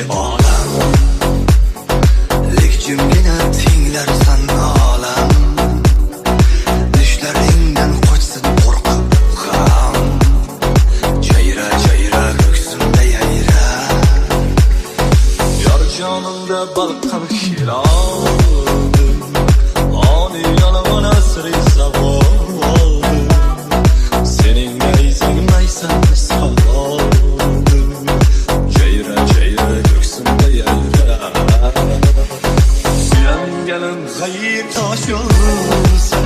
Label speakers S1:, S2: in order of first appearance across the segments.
S1: o'zga olam. Lek jimgina tinglarsan olam. Düşleringdan qochsin qo'rqib ham. Jayra jayra ko'ksimda yayra. Yor jonimda balqib hiloldi. Oni yolg'on asri zavoldi. Sening nayzing maysan soldi. Jayra jayra ko'ksimda yayra. Suyanganim g'ayir tosh olsa,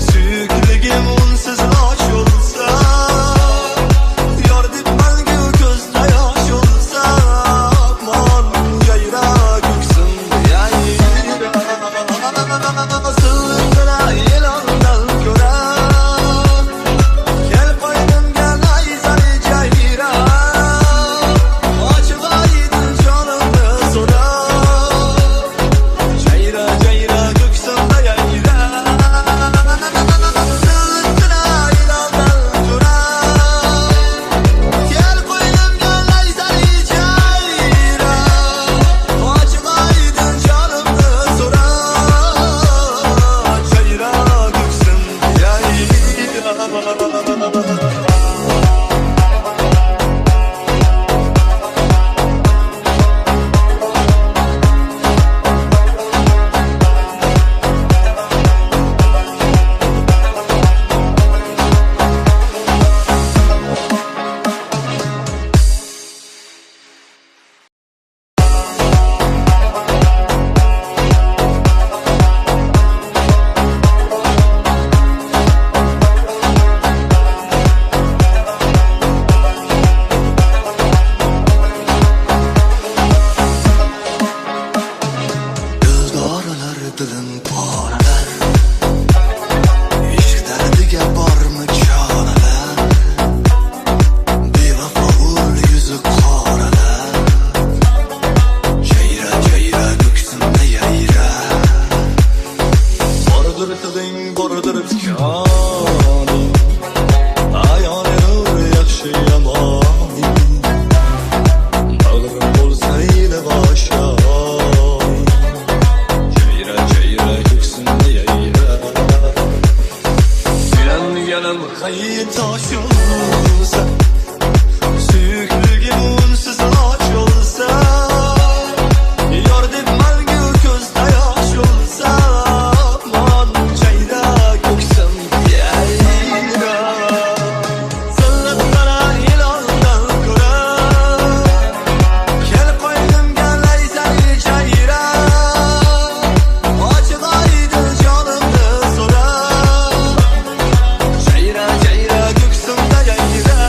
S1: suyukligim unsiz osh olsa, yor deb mangu ko'zda yosh olsa, mon jayra ko'ksimda yayra. Silqira yelondan ko'ra, kel qo'ynimga nayzali jayra. Ochiq oydin jonimni so'ra, jayra jayra ko'ksimda yayra. Silqira yelondan ko'ra, kel qo'ynimga nayzali jayra. Ochiq oydin jonimni so'ra, jayra ko'ksimda yayra. Dildorlar dilim poralar, ishq dardiga bormi choralar. Bevafo ul yuzi qoralar, jayra jayra ko'ksimda yayra. Bordir tiling bordir tikoning, ayoni nur yaxshi yomon. Bag'rim bo'lsa ila boshon, jayra jayra ko'ksimda yayra. Suyanganim g'ayir tosh olsa, suyukligim unsiz och olsa, yor deb mangu ko'zda yosh olsa, mon jayra ko'ksimda yayra. Silqira yelondan ko'ra, kel qo'ynimga nayzali jayra. Ochiq oydin jonimni so'ra, jayra jayra ko'ksimda yayra.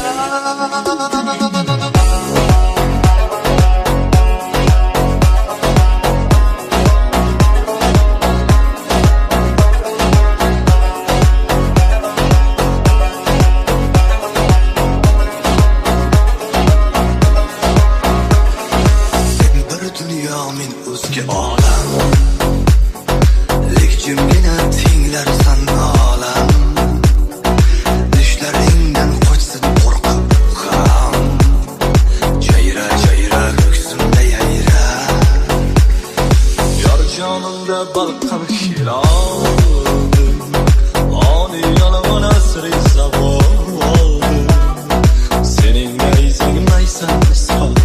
S1: Bir dunyo men o'zga olam. Lek jimgina tinglarsan olam. Düşleringdan qochsin qo'rqib ham. Jayra jayra ko'ksimda yayra. Yor jonimda balqib hiloldi. Oni yolg'on asri zavoldi. Sening nayzing maysan soldi.